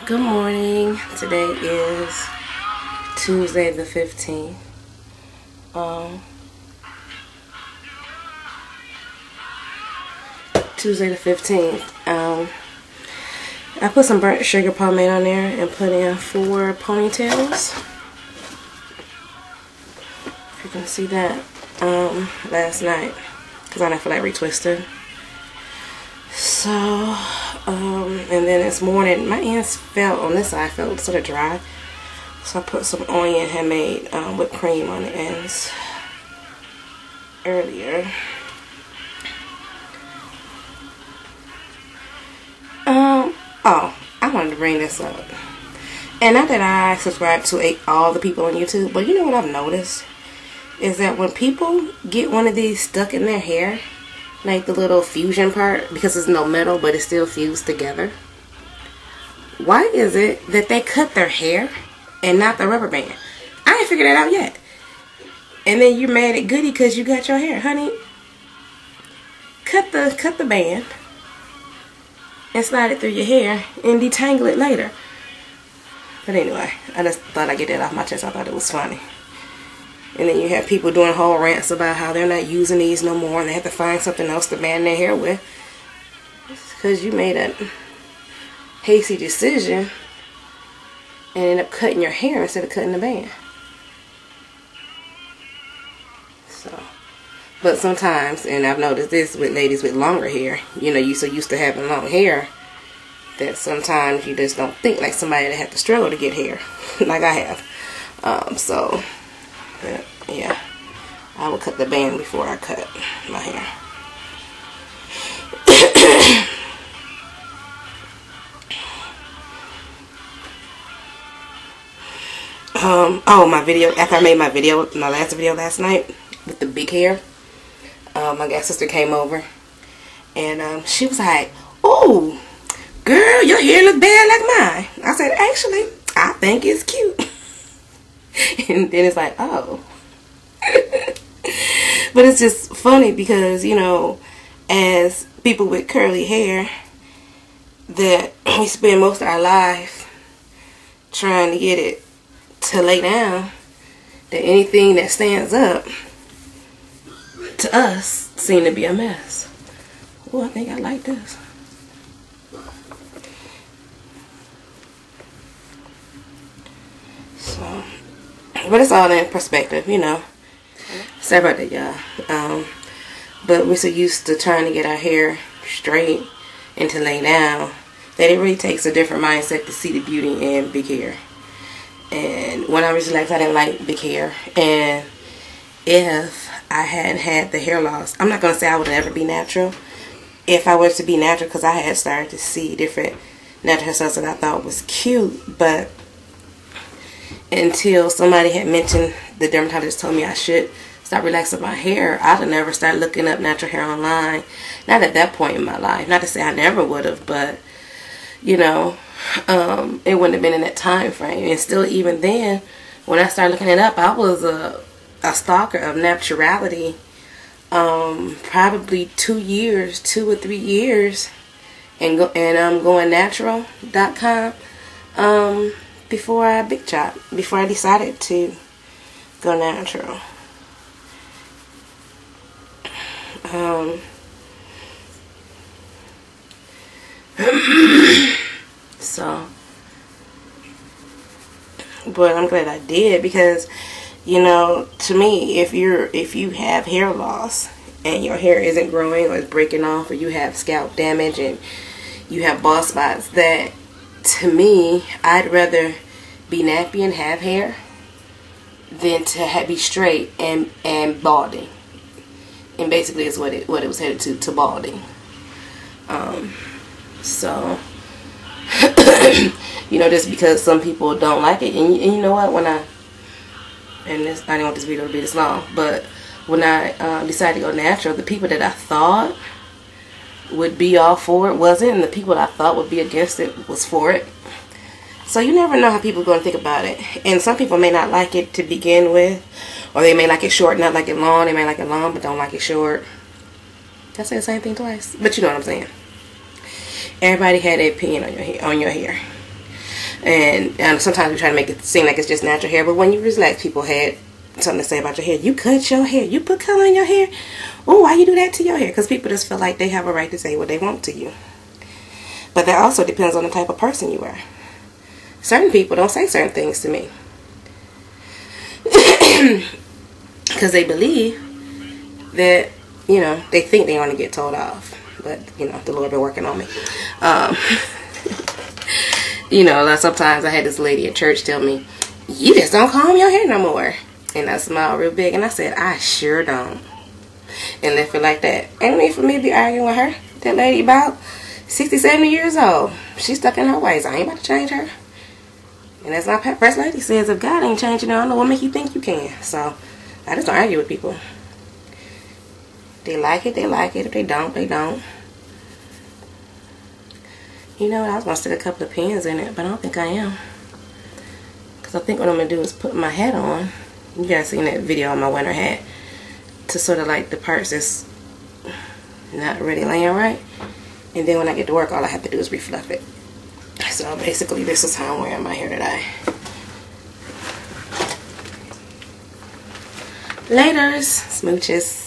Good morning. Today is Tuesday the 15th. Tuesday the 15th. I put some burnt sugar pomade on there and put in 4 ponytails. If you can see that, last night, because I didn't feel like retwisting. So, and then this morning, my ends felt, on this side, felt sort of dry. So I put some onion handmade whipped cream on the ends earlier. Oh, I wanted to bring this up. And not that I subscribe to all the people on YouTube, but you know what I've noticed? Is that when people get one of these stuck in their hair, like the little fusion part, because there's no metal but it's still fused together, why is it that they cut their hair and not the rubber band? I ain't figured that out yet. And then you're mad at Goody because you got your hair. Honey, cut the band and slide it through your hair and detangle it later. But anyway, I just thought I'd get that off my chest. I thought it was funny. And then you have people doing whole rants about how they're not using these no more and they have to find something else to band their hair with. Because you made a hasty decision and end up cutting your hair instead of cutting the band. So, but sometimes, and I've noticed this with ladies with longer hair, you know, you're so used to having long hair that sometimes you just don't think like somebody that had to struggle to get hair like I have. So yeah, I will cut the band before I cut my hair. Oh, my video, after I made my last video last night with the big hair, my god sister came over and she was like, "Oh, girl, your hair look bad like mine." I said, "Actually, I think it's cute." And then it's like, oh. But it's just funny because, you know, as people with curly hair, that we spend most of our life trying to get it to lay down, that anything that stands up to us seem to be a mess. Oh, I think I like this. So, but it's all in perspective, you know. Sorry about that, y'all. But we're so used to trying to get our hair straight and to lay down that it really takes a different mindset to see the beauty in big hair. And when I was relaxed, I didn't like big hair. And if I hadn't had the hair loss, I'm not going to say I would never be natural. If I was to be natural, because I had started to see different natural hairstyles that I thought was cute, but until somebody had mentioned, the dermatologist told me I should start relaxing my hair, I'd have never started looking up natural hair online. Not at that point in my life. Not to say I never would have, but, you know, it wouldn't have been in that time frame. And still, even then, when I started looking it up, I was a stalker of naturality. Probably 2 or 3 years, and going natural.com before I before I decided to go natural. So, but I'm glad I did, because, you know, to me, if you have hair loss and your hair isn't growing or it's breaking off, or you have scalp damage and you have bald spots, that, to me, I'd rather be nappy and have hair than to be straight and balding. And basically is what it was headed to balding. So You know, just because some people don't like it. And you know what, I didn't want this video to be this long, but when I decided to go natural, the people that I thought would be all for it wasn't, and the people that I thought would be against it was for it. So you never know how people are going to think about it. And some people may not like it to begin with, or they may like it short, not like it long. They may like it long, but don't like it short. Did I say the same thing twice? But you know what I'm saying. Everybody had an opinion on your hair. And sometimes we try to make it seem like it's just natural hair, but when you relax, people had something to say about your hair. You cut your hair. You put color in your hair. Oh, why you do that to your hair? Because people just feel like they have a right to say what they want to you. But that also depends on the type of person you are. Certain people don't say certain things to me because they believe that, you know, they think they want to get told off. But, you know, the Lord been working on me. You know, like sometimes I had this lady at church tell me, you just don't comb your hair no more. And I smiled real big and I said, I sure don't. And left it like that. Ain't need for me to be arguing with her. That lady about 60, 70 years old. She's stuck in her ways. I ain't about to change her. And as my first lady says, if God ain't changing, I don't know what make you think you can. So I just don't argue with people. They like it, they like it. If they don't, they don't. You know what, I was going to stick a couple of pins in it, but I don't think I am. Because I think what I'm going to do is put my hat on. You guys seen that video on my winter hat. To sort of like the parts that's not really laying right. And then when I get to work, all I have to do is refluff it. So basically this is how I'm wearing my hair today. Laters, smooches.